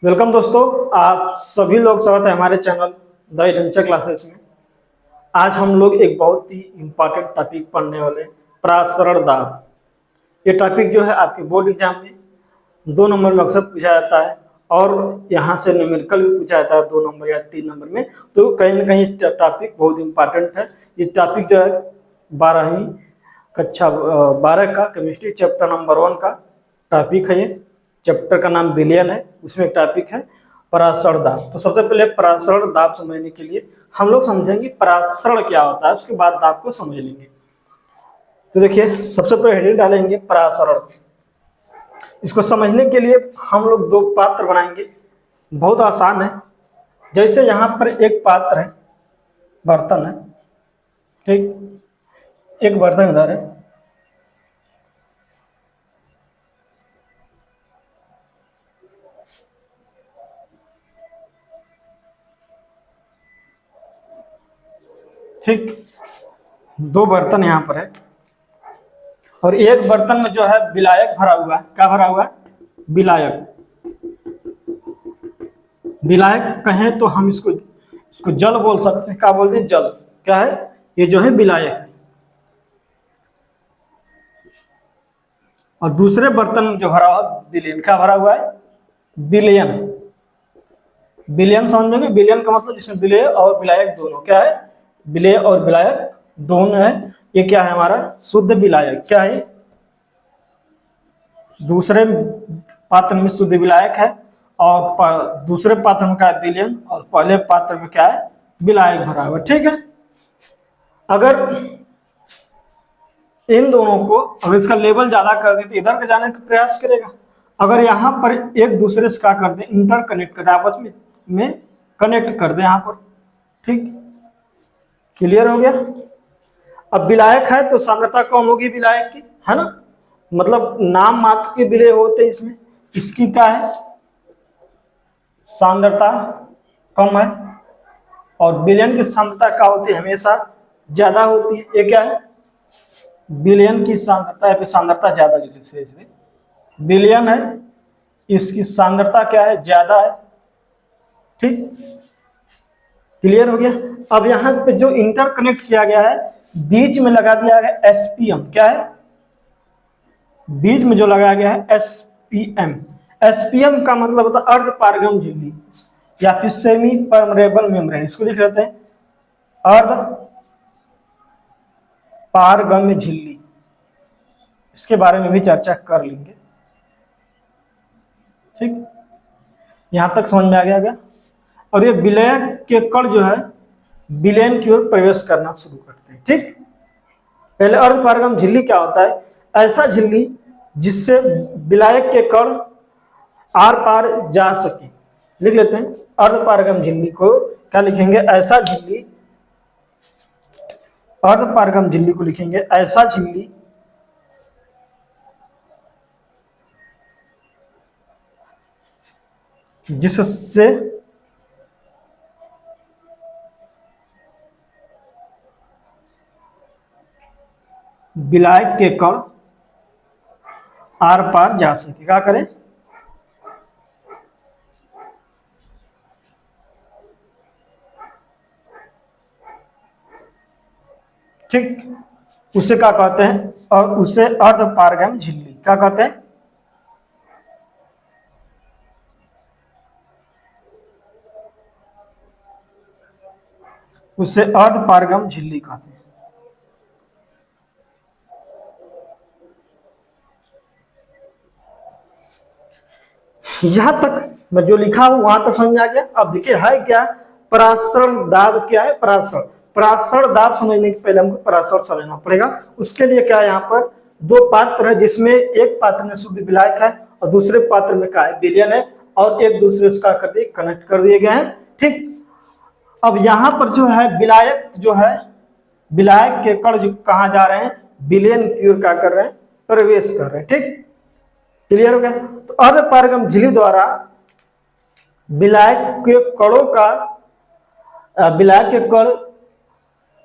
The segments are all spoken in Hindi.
वेलकम दोस्तों, आप सभी लोग स्वागत है हमारे चैनल द एडवेंचर क्लासेस में। आज हम लोग एक बहुत ही इम्पोर्टेंट टॉपिक पढ़ने वाले हैं, परासरण दाब। ये टॉपिक जो है आपके बोर्ड एग्जाम में 2 नंबर में अक्सर पूछा जाता है और यहाँ से न्यूमेरिकल भी पूछा जाता है 2 नंबर या 3 नंबर में। तो कहीं ना कहीं टॉपिक बहुत इम्पोर्टेंट है। ये टॉपिक जो है 12वीं कक्षा 12 का केमिस्ट्री चैप्टर नंबर 1 का टॉपिक है। ये चैप्टर का नाम विलयन है, उसमें एक टॉपिक है परासरण दाब। तो सबसे पहले परासरण दाब समझने के लिए हम लोग समझेंगे परासरण क्या होता है, उसके बाद दाब को समझ लेंगे। तो देखिए, सबसे पहले हेडिंग डालेंगे परासरण। इसको समझने के लिए हम लोग 2 पात्र बनाएंगे, बहुत आसान है। जैसे यहाँ पर एक पात्र है, बर्तन है, ठीक, एक बर्तन इधर है, ठीक, 2 बर्तन यहाँ पर है और एक बर्तन में जो है विलायक भरा हुआ है। क्या भरा हुआ है? विलायक। विलायक कहें तो हम इसको जल बोल सकते हैं। क्या बोलते हैं? जल। क्या है? ये जो है विलायक है। और दूसरे बर्तन में जो भरा हुआ विलयन। क्या भरा हुआ है? विलयन। विलयन समझ में? विलयन का मतलब जिसमें विलेय और विलायक दोनों। क्या है? विलेय और विलायक दोनों है। ये क्या है? हमारा शुद्ध विलायक। क्या है? दूसरे पात्र में शुद्ध विलायक है और दूसरे पात्र में क्या है? विलयन। और पहले पात्र में क्या है? विलायक भरा हुआ। ठीक है। अगर इन दोनों को अगर इसका लेवल ज्यादा कर दे तो इधर का जाने का प्रयास करेगा। अगर यहाँ पर एक दूसरे से क्या कर दे? इंटरकनेक्ट कर दे, आपस में कनेक्ट कर दे यहाँ पर। ठीक, क्लियर हो गया। अब विलायक है तो सांद्रता कम होगी विलायक की, है ना। मतलब नाम मात्र के विलेय होते इसमें। इसकी क्या है? सांद्रता कम है और विलयन की सांद्रता क्या होती है? हमेशा ज्यादा होती है। ये क्या है? विलयन की सांद्रता या फिर सांद्रता ज्यादा, इसमें विलयन है, इसकी सांद्रता क्या है? ज्यादा है। ठीक, क्लियर हो गया। अब यहाँ पे जो इंटरकनेक्ट किया गया है, बीच में लगा दिया गया एसपीएम। क्या है? बीच में जो लगाया गया है एसपीएम। एसपीएम का मतलब होता है अर्ध पारगम झिल्ली या फिर सेमी परमेबल मेम्ब्रेन। इसको लिख लेते हैं अर्ध पारगम्य झिल्ली। इसके बारे में भी चर्चा कर लेंगे। ठीक, यहां तक समझ में आ गया। और ये विलय के कण जो है विलयन की ओर प्रवेश करना शुरू करते हैं। ठीक, पहले अर्ध पारगम झिल्ली क्या होता है? ऐसा झिल्ली जिससे विलायक के कण आर पार जा सके। लिख लेते हैं अर्ध पारगम झिल्ली को क्या लिखेंगे? ऐसा झिल्ली। अर्ध पारगम झिल्ली को लिखेंगे ऐसा झिल्ली जिससे विलायक के कण आर पार जा सके। क्या करें? ठीक, उसे क्या कहते हैं? और उसे अर्ध पारगम झिल्ली क्या कहते हैं? उसे अर्ध पारगम झिल्ली कहते हैं। यहां तक मैं जो लिखा हूं वहां तक समझ आ गया। अब देखिए है क्या? परासरण दाब क्या है? परासरण। परासरण दाब समझने के पहले हमको परासरण समझना पड़ेगा। उसके लिए क्या है? यहाँ पर 2 पात्र है जिसमें एक पात्र में शुद्ध विलायक है और दूसरे पात्र में क्या है? विलयन है और एक दूसरे से क्या कर दिए? कनेक्ट कर दिए गए हैं। ठीक, अब यहाँ पर जो है विलायक जो है विलायक के कण जो कहाँ जा रहे हैं? विलयन की ओर क्या कर रहे हैं? प्रवेश कर रहे हैं। ठीक, क्लियर हो गया। तो अर्ध पारगम झिल्ली द्वारा विलायक के कणों का विलायक के कण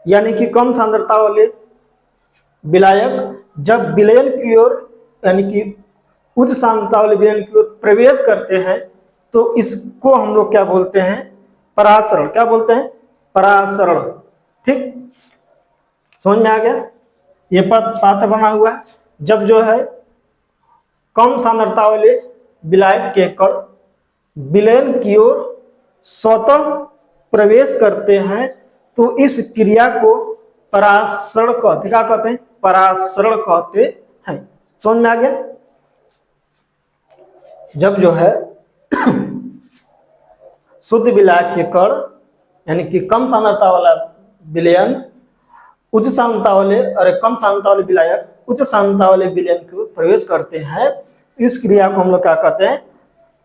यानी कि कम सांद्रता वाले विलायक जब विलयन की ओर यानी कि उच्च सांद्रता वाले विलयन की ओर प्रवेश करते हैं तो इसको हम लोग क्या बोलते हैं, परासरण। क्या बोलते हैं, परासरण। ठीक, समझ में आ गया। ये पात्र बना हुआ है। जब जो है कम सांद्रता वाले विलायक के कण विलयन की ओर स्वतः प्रवेश करते हैं तो इस क्रिया को परासरण कहते, क्या कहते हैं, परासरण कहते हैं। समझ में आ गया। जब जो है शुद्ध विलायक के कण यानी कि कम सांद्रता वाला विलयन उच्च सांद्रता वाले, अरे कम सांद्रता वाले विलायक उच्च सांद्रता वाले विलयन को प्रवेश करते हैं, इस क्रिया को हम लोग क्या कहते हैं,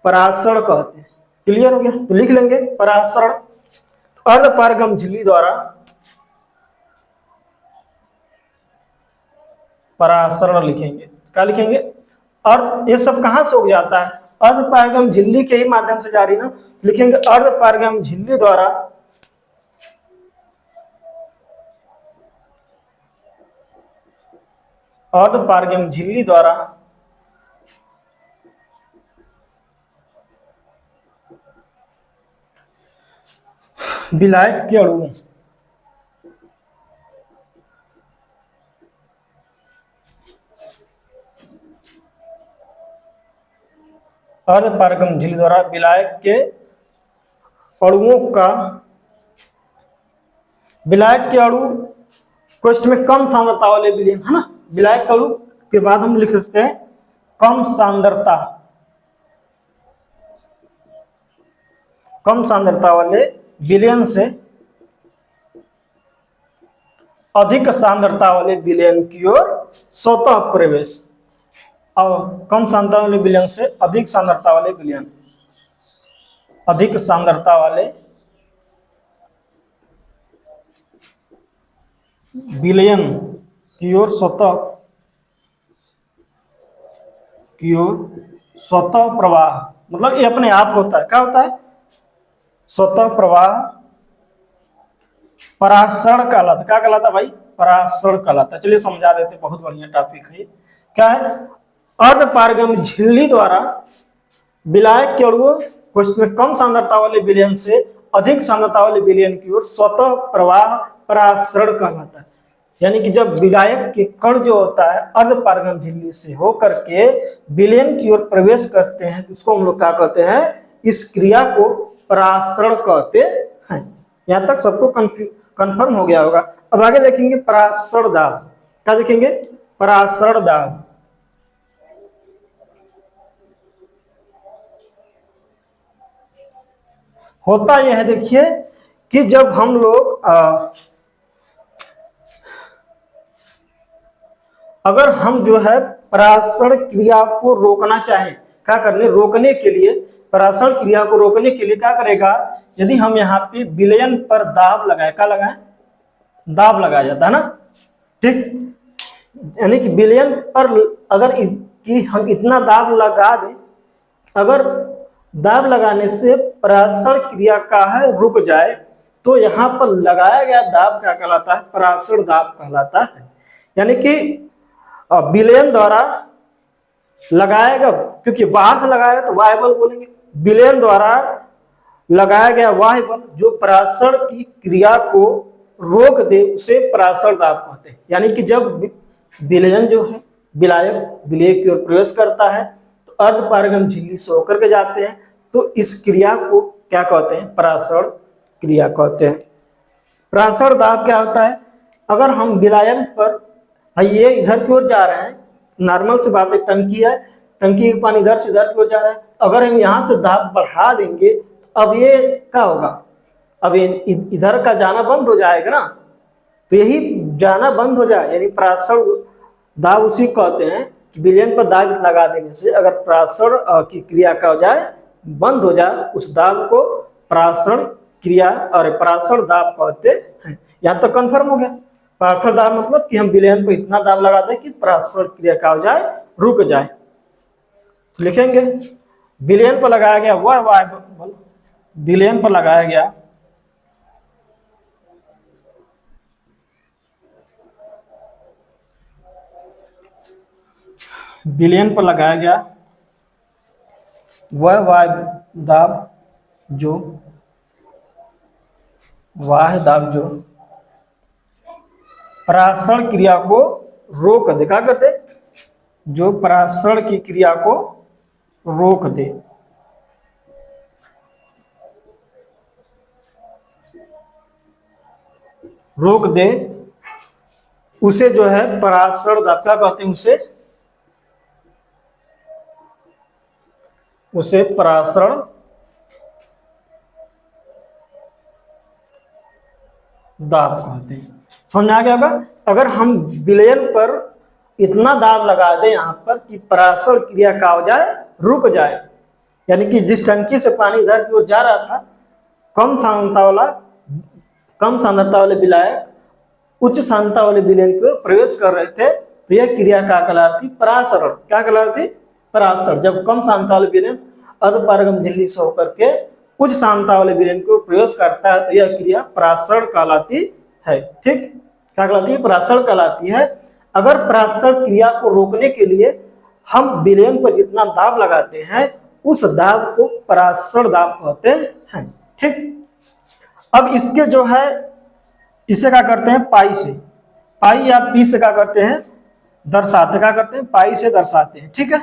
परासरण कहते हैं। क्लियर हो गया। तो लिख लेंगे परासरण। अर्धपारगम झिल्ली द्वारा परासरण लिखेंगे। क्या लिखेंगे, और ये सब कहां से उग जाता है, अर्धपारगम झिल्ली के ही माध्यम से जारी ना। लिखेंगे अर्धपारगम झिल्ली द्वारा अर्धपारगम झिल्ली द्वारा विलायक के अणु अर्धपारगम झिल्ली द्वारा विलायक के अणुओं का, विलायक के अणु क्वेश्चन में कम सांद्रता वाले विलयन है ना। विलायक अणु के बाद हम लिख सकते हैं कम सांद्रता, कम सांद्रता वाले विलयन से अधिक सांद्रता वाले विलयन की ओर स्वतः प्रवेश। और कम सांद्रता वाले विलयन से अधिक सांद्रता वाले विलयन, अधिक सांद्रता वाले विलयन की ओर स्वतः प्रवाह, मतलब ये अपने आप होता है। क्या होता है, स्वतः प्रवाह परासरण कहलाता। क्या कहलाता भाई, परासरण कहलाता। चलिए समझा देते, बहुत बढ़िया टॉपिक है। क्या है, अर्धपारगम झिल्ली द्वारा विलायक के अणुओं क्वेश्चन में कम सांद्रता वाले विलयन से अधिक सांद्रता वाले विलयन की ओर स्वतः प्रवाह परासरण कहलाता है। यानी कि जब विलायक के कण जो होता है अर्धपारगम झिल्ली से होकर के विलयन की ओर प्रवेश करते हैं, उसको हम लोग क्या कहते हैं, इस क्रिया को परासरण कहते हैं। यहां तक सबको कंफर्म हो गया होगा। अब आगे देखेंगे परासरण दाब। क्या देखेंगे, परासरण दाब। होता यह है, देखिए कि जब हम लोग अगर हम जो है परासरण क्रिया को रोकना चाहें, क्या करने, रोकने के लिए, परासरण क्रिया को रोकने के लिए क्या करेगा, यदि हम यहाँ पे विलयन पर दाब लगाए, क्या लगाए, दाब लगाया जाता है ना। ठीक, यानी कि विलयन पर अगर कि हम इतना दाब लगा दें, अगर दाब लगाने से परासरण क्रिया का है रुक जाए, तो यहाँ पर लगाया गया दाब क्या कहलाता है, परासरण दाब कहलाता है। यानी कि विलयन द्वारा लगाया गया, क्योंकि बाहर से लगाया तो बाह्य बल बोलेंगे, विलयन द्वारा लगाया गया बाह्य बल जो परासरण की क्रिया को रोक दे उसे परासरण दाब कहते हैं। यानी कि जब विलयन जो है विलायक विलय की ओर प्रवेश करता है तो अर्धपारगम झिल्ली से होकर के जाते हैं, तो इस क्रिया को क्या कहते हैं, परासरण क्रिया कहते हैं। परासरण दाब क्या होता है, अगर हम विलायन पर, ये इधर की ओर जा रहे हैं, नॉर्मल सी बात है, टंकी है, टंकी का पानी इधर से इधर की ओर जा रहा है, अगर हम यहाँ से दाब बढ़ा देंगे तो अब ये क्या होगा, अब इधर का जाना बंद हो जाएगा ना। तो यही जाना बंद हो जाए यानी परासरण दाब उसी कहते हैं कि विलयन पर दाब लगा देने से अगर परासरण की क्रिया का हो जाए, बंद हो जाए, उस दाब को परासरण क्रिया और परासरण दाब कहते हैं। यहाँ तक कंफर्म हो गया। परासरण दाब मतलब कि हम विलयन पर इतना दाब लगा दें कि परासरण क्रिया का हो जाए, रुक जाए। तो लिखेंगे विलयन पर लगाया गया वह वायु बल, विलयन पर लगाया गया विलयन पर लगाया गया वह वायु दाब जो परासरण क्रिया को रोक दे। क्या करते? जो परासरण की क्रिया को रोक दे। रोक दे उसे जो है परासरण दाब क्या कहते हैं? उसे परासरण दाब कहते हैं। समझ में आ गया होगा? अगर हम विलयन पर इतना दाब लगा दें यहाँ पर कि परासरण क्रिया का हो जाए, रुक जाए, यानी कि जिस टंकी से पानी इधर की ओर जा रहा था, कम सांद्रता वाले विलायक उच्च सांद्रता वाले विलयन की ओर प्रवेश कर रहे थे, तो यह क्रिया क्या कहलाती? परासरण। क्या कहलाती? परासरण। जब कम सांद्रता वाले विलयन अधपारगम झिल्ली से होकर के उच्च सांद्रता वाले विलयन को प्रवेश करता है, तो यह क्रिया परासरण कहलाती है। ठीक, क्या कहलाती है? परासरण कहलाती है। अगर परासरण क्रिया को रोकने के लिए हम विलयन पर जितना दाब लगाते हैं, उस दाब को परासरण दाब कहते हैं। ठीक, अब इसके जो है, इसे क्या करते हैं? पाई से, पाई या पी से क्या करते हैं? दर्शाते। क्या करते हैं? पाई से दर्शाते हैं। ठीक है,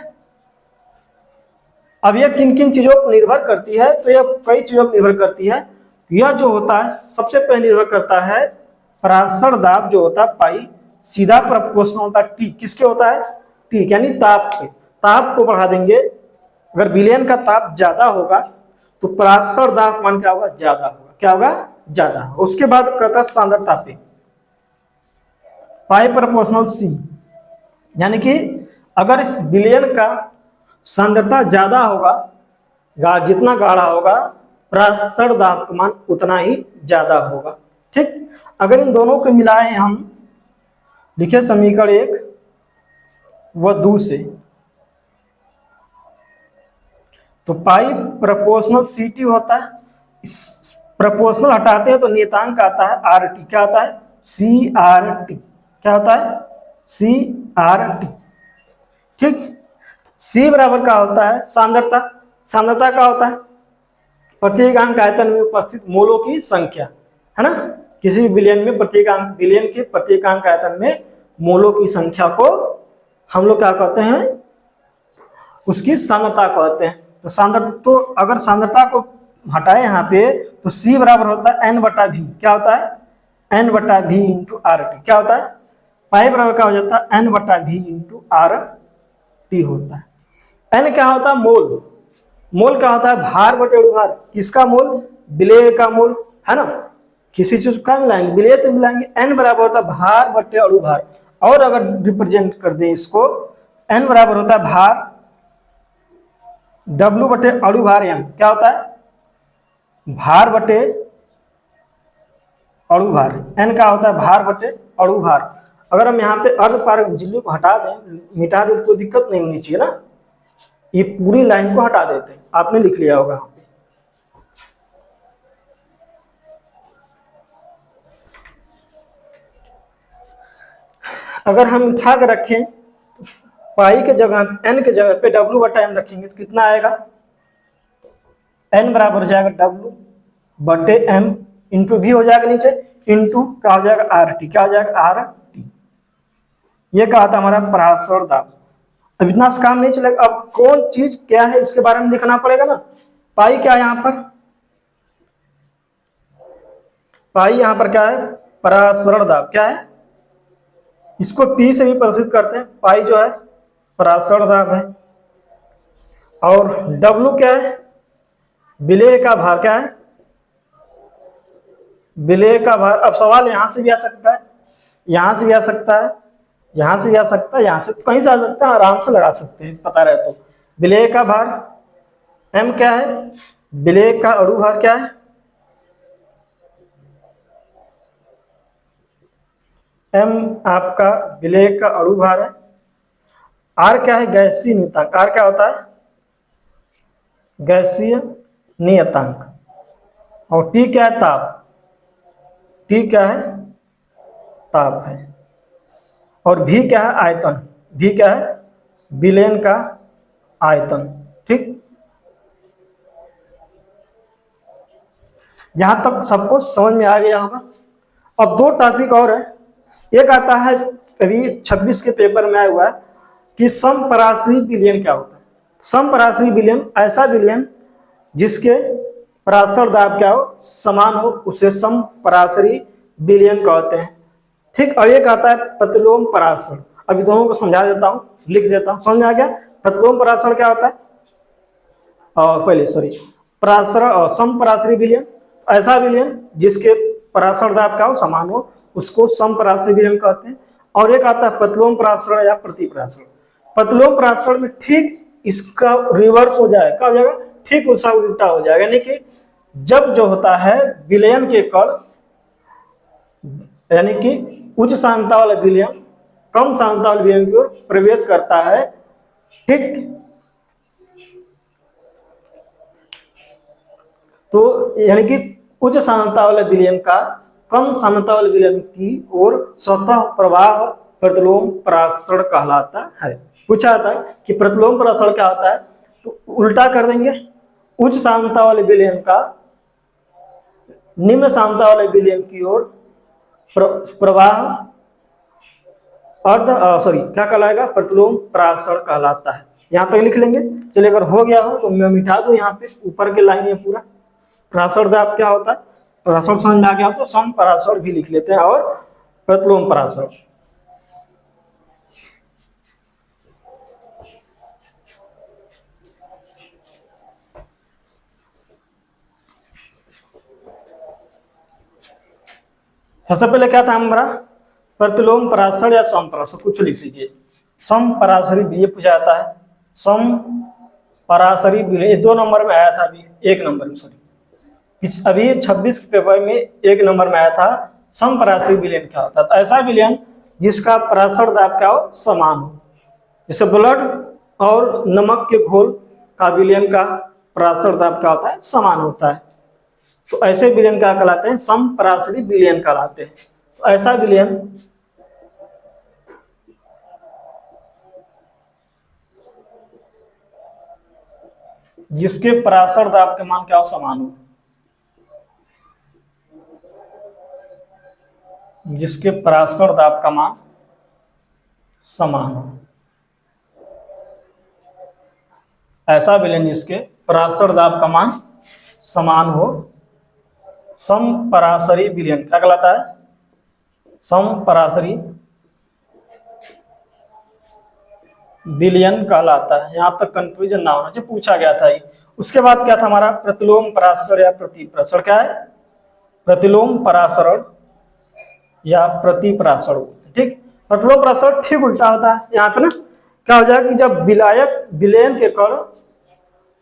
अब यह किन किन चीजों पर निर्भर करती है? तो यह कई चीजों पर निर्भर करती है। यह जो होता है सबसे पहले निर्भर करता है परासरण दाब जो होता है पाई, सीधा प्रोपोर्शनल होता है टी। किसके होता है? टी, यानी ताप पे। ताप को बढ़ा देंगे, अगर विलयन का ताप ज्यादा होगा तो परासरण दाब मान क्या होगा? ज्यादा होगा। क्या होगा? ज्यादा होगा। उसके बाद कहता है सांद्रता पे, पाई प्रोपोर्शनल सी, यानी कि अगर इस विलयन का सांद्रता ज्यादा होगा, जितना गाढ़ा होगा, परासरण दाब का मान उतना ही ज्यादा होगा। ठीक, अगर इन दोनों को मिलाएं हम, लिखे समीकरण 1 व 2 से, तो पाई प्रोपोर्शनल सी टी होता है। इस प्रोपोर्शनल हटाते हैं तो नियतांक आता है आर टी। क्या होता है? C R T. क्या होता है? C R T. ठीक, सी बराबर क्या होता है? सांद्रता। सांद्रता क्या होता है? प्रत्येकांक आयतन में उपस्थित मोलों की संख्या, है ना? किसी भी विलयन में विलयन के प्रत्येकांक आयतन में मोलों की संख्या को हम लोग क्या कहते हैं? उसकी सांद्रता कहते हैं। तो अगर सांद्रता को हटाए यहाँ पे, तो C बराबर होता है N/V। क्या होता है? N/V into are T. क्या होता है? पाई बराबर क्या हो जाता है? N/V इंटू आर टी होता है। N क्या होता है? मोल। मोल क्या होता है? भार बटे अणुभार। किसका मोल? विलेय का मोल, है ना? किसी चीज का मिलाएंगे, विलेय तो मिलाएंगे। N बराबर होता है भार बटे अणुभार। और अगर रिप्रेजेंट कर दें इसको, N बराबर होता है भार W बटे अणुभार M। क्या होता है? भार बटे अणुभार। N का होता है भार बटे अणुभार। अगर हम यहाँ पे अर्धपारगम झिल्ली को हटा दें, मिटा दें, तो दिक्कत नहीं होनी चाहिए ना। ये पूरी लाइन को हटा देते हैं, आपने लिख लिया होगा यहाँ पे। अगर हम उठा कर रखें तो पाई के जगह N के जगह पे W/M रखेंगे तो कितना आएगा? N बराबर हो जाएगा W/M इंटू भी हो जाएगा नीचे, इंटू क्या हो जाएगा? Are T. क्या हो जाएगा? R T. ये कहा था हमारा परासरण दाब। अब इतना से काम नहीं चलेगा, अब कौन चीज क्या है उसके बारे में लिखना पड़ेगा ना। पाई क्या है यहाँ पर? पाई यहाँ पर क्या है? परासरण दाब। क्या है? इसको पी से भी प्रदर्शित करते हैं। पाई जो है परासरण दाब है। और डब्लू क्या है? विलेय का भार। क्या है? विलेय का भार। अब सवाल यहां से भी आ सकता है, यहां से भी आ सकता है, यहां से भी आ सकता है, यहां से कहीं से आ सकता है, आराम से लगा सकते हैं पता रहे तो। विलेय का भार M क्या है? विलेय का अणुभार क्या है? M आपका विलेय का अणुभार है। R क्या है? गैसीय नियतांक। R क्या होता है? गैसीय नियतांक। और T क्या है? ताप। T क्या है? ताप है। और V क्या है? आयतन। V क्या है? विलयन का आयतन। ठीक, जहां तक सबको समझ में आ गया होगा। अब दो टॉपिक और है। एक आता है अभी 26 के पेपर में आया हुआ है कि समपराश्रयी विलयन क्या होता है। समपराश्रयी विलयन ऐसा विलयन जिसके पराशर दाब क्या हो, समान हो, उसे समपराश्रयी विलयन कहते हैं। ठीक। और एक आता है प्रतिलोम पराशर। अभी दोनों को समझा देता हूं, लिख देता हूं, समझ आ गया। प्रतिलोम पराशर क्या होता है, पहले सॉरी, पराशर समपराश्रयी विलयन ऐसा विलयन जिसके पराशर दाब क्या हो, समान हो, उसको समपराश्रयी विलयन कहते हैं। और एक आता है प्रतिलोम पराशर या प्रतिपराशर। प्रतिलोम पराशर में ठीक इसका रिवर्स हो जाएगा, क्या हो जाएगा, ठीक उसका उल्टा हो जाएगा। यानी कि जब जो होता है विलयन के कण, यानी कि उच्च सांद्रता वाला विलयन कम सांद्रता वाले विलयन की ओर प्रवेश करता है, ठीक, तो यानी कि उच्च सांद्रता वाले विलयन का कम सांद्रता वाले विलयन की ओर स्वतः प्रवाह प्रतिलोम पराशर कहलाता है। पूछा था कि प्रतिलोम पराशर क्या होता है, तो उल्टा कर देंगे। उच्च सांद्रता वाले विलयन का निम्न सांद्रता वाले विलयन की ओर प्रवाह क्या कहलाएगा, प्रतिलोम पराशर कहलाता है। यहां तक लिख लेंगे। चलिए अगर हो गया हो तो मैं मिटा दूं, यहाँ पे ऊपर के लाइन है पूरा। पराशर दाब क्या होता है, पराशर समझ में आ गया तो समपराशर भी लिख लेते हैं, और प्रतिलोम पराशर। सबसे पहले क्या था हमारा, प्रतिलोम पराशर या समपराशर, कुछ लिख लीजिए। समपराशरी विलयन पूछा जाता है। समपराशरी विलयन 2 नंबर में आया था, अभी 1 नंबर में, सॉरी अभी 26 के पेपर में 1 नंबर में आया था समपराशरी विलयन क्या होता है। तो ऐसा विलयन जिसका पराशर दाब क्या हो, समान हो। जैसे ब्लड और नमक के घोल का विलयन का पराशर दाब क्या होता है, समान होता है। तो ऐसे विलयन क्या कहलाते हैं, समपराशरी विलयन कहलाते हैं। तो ऐसा विलयन जिसके पराशर दाब के मान क्या हो, समान हो, जिसके पराशर दाब का मान समान हो, ऐसा विलयन जिसके पराशर दाब का मान समान हो, समपराशरी विलयन क्या कहलाता है, समपराशरी विलयन कहलाता है। यहां तक कंफ्यूजन ना होना चाहिए, पूछा गया था ही। उसके बाद क्या था हमारा, प्रतिलोम पराशर या प्रतिपराशर। क्या है, प्रतिलोम पराशरण या प्रतिपराशर। ठीक। प्रतिलोम पराशर ठीक उल्टा होता है। यहाँ पे ना क्या हो जाएगा कि जब विलायक विलयन के कण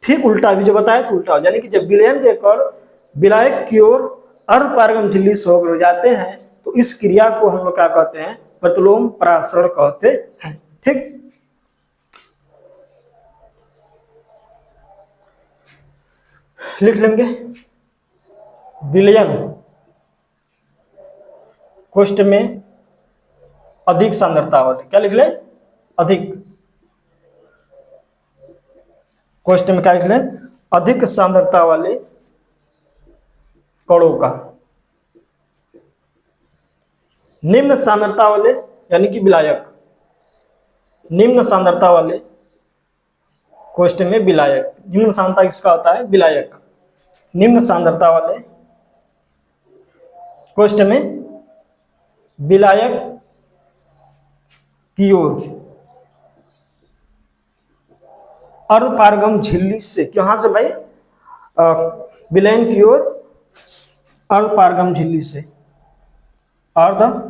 ठीक उल्टा, भी जो बताया तो उल्टा हो, यानी कि जब विलयन के कण विलायक की ओर अर्धपारगम झिल्ली से होकर जाते हैं, तो इस क्रिया को हम लोग क्या कहते हैं, प्रतिलोम पराशरण कहते हैं। ठीक। लिख लेंगे विलयन कोष्ठ में अधिक सांद्रता वाले, क्या लिख लें, अधिक, कोष्ठ में क्या लिख लें, अधिक सांद्रता वाले कणों का निम्न सांद्रता वाले, यानी कि विलायक, निम्न सांद्रता वाले कोष्ठ में विलायक, निम्न सांद्रता किसका होता है, विलायक, निम्न सांद्रता वाले कोष्ठ में विलायक की ओर अर्धपारगम झिल्ली से, कहां से भाई, विलयन की ओर अर्धपारगम झिल्ली से, अर्धपारगम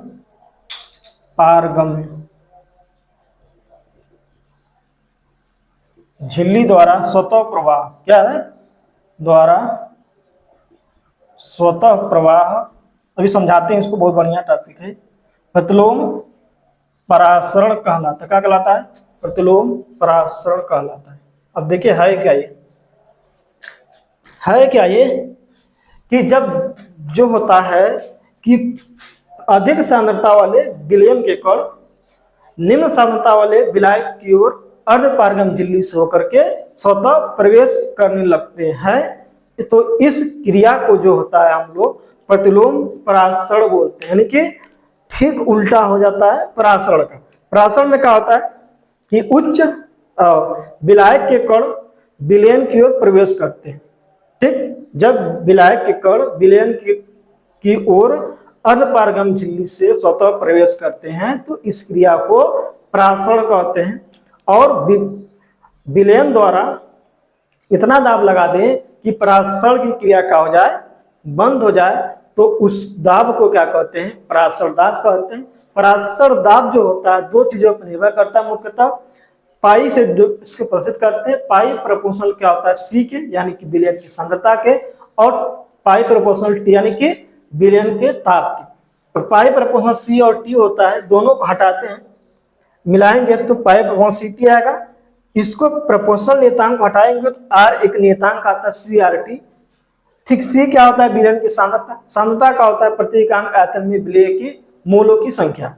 झिल्ली द्वारा स्वतः प्रवाह, क्या है, द्वारा स्वतः प्रवाह। अभी समझाते हैं इसको, बहुत बढ़िया टॉपिक है। प्रतिलोम पराशरण कहलाता है, क्या कहलाता है, प्रतिलोम पराशरण कहलाता है। अब देखिए है क्या ये, है क्या ये, कि जब जो होता है कि अधिक सांद्रता वाले विलयन के कण निम्न सांद्रता वाले विलायक की ओर अर्धपारगम झिल्ली से होकर के स्वतः प्रवेश करने लगते हैं, तो इस क्रिया को जो होता है हम लोग प्रतिलोम परासरण बोलते हैं, यानी कि ठीक उल्टा हो जाता है परासरण का। परासरण में क्या होता है कि उच्च विलायक के कण विलयन की ओर प्रवेश करते हैं। ठीक, जब विलायक के कण विलयन की ओर अर्धपारगम झिल्ली से स्वतः प्रवेश करते हैं तो इस क्रिया को परासरण कहते हैं। और विलयन द्वारा इतना दाब लगा दें कि परासरण की क्रिया क्या हो जाए, बंद हो जाए, तो उस दाब को क्या कहते हैं, परासरण दाब कहते हैं। परासरण दाब जो होता है दो चीजों पर निर्भर करता है, मुख्यतः पाई से इसको प्रदर्शित करते हैं। पाई प्रोपोर्शनल क्या होता है, सी के यानी कि विलयन की सांद्रता के, और पाई प्रोपोर्शनल टी यानी कि विलयन के ताप के। तो पाई प्रोपोर्शनल सी और टी होता है, दोनों को हटाते हैं मिलाएंगे तो पाई प्रोपोर्शनल सी टी आएगा। इसको प्रोपोर्शनल नियतांक हटाएंगे तो आर एक नियतांक आता है सी आर टी। ठीक, सी क्या होता है, विलयन की सांद्रता। सांद्रता का होता है प्रति एकांक आयतन में विलय की मोलों की संख्या।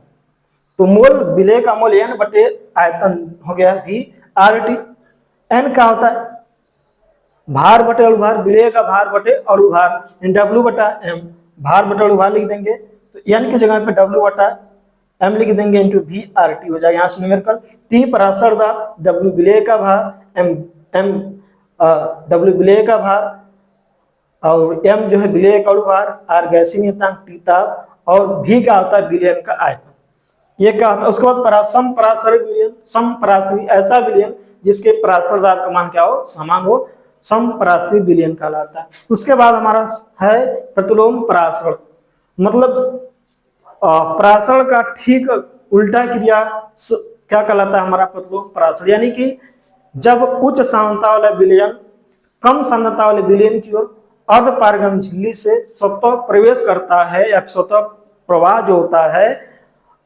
तो मोल विलय का मोल n बटे आयतन हो गया V आर टी। n का होता है भार बटे अणुभार, विलय का भार बटे अणुभार, W बटा m। भार बटे अणुभार लिख देंगे तो n की जगह पे W बटा m लिख देंगे इंटू V आर टी हो जाएगा। यहाँ से न्यूमेरिकल T परासरण दाब, W विलय का भार, m W विलय का भार, और m जो है विलय का अणुभार, R गैसीय नियतांक, T ताप, और V का होता है विलयन का आयतन। ये क्या होता है, उसके बाद समपरासरी विलयन। समपरासरी ऐसा विलयन जिसके परासरण दाब का मान क्या हो, समान हो, समपरासरी विलयन कहलाता है। उसके बाद हमारा है प्रतिलोम परासरण। मतलब परासरण का ठीक उल्टा क्रिया क्या कहलाता है हमारा, प्रतिलोम परासरण। यानी कि जब उच्च सांद्रता वाला विलयन कम सांद्रता वाले विलयन की ओर अर्धपारगम झिल्ली से स्वतः प्रवेश करता है, या स्वतः प्रवाह जो होता है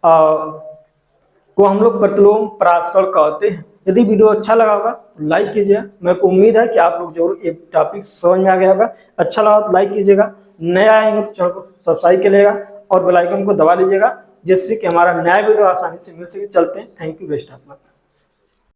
को हम लोग प्रतिलोम परासरण कहते हैं। यदि वीडियो अच्छा लगा होगा तो लाइक कीजिएगा। मेरे को उम्मीद है कि आप लोग जरूर ये टॉपिक समझ में आ गया होगा। अच्छा लगा तो लाइक कीजिएगा, नया आएंगे तो चैनल को सब्सक्राइब करिएगा और बेल आइकन को दबा लीजिएगा, जिससे कि हमारा नया वीडियो आसानी से मिल सके। चलते हैं, thank you, best of luck.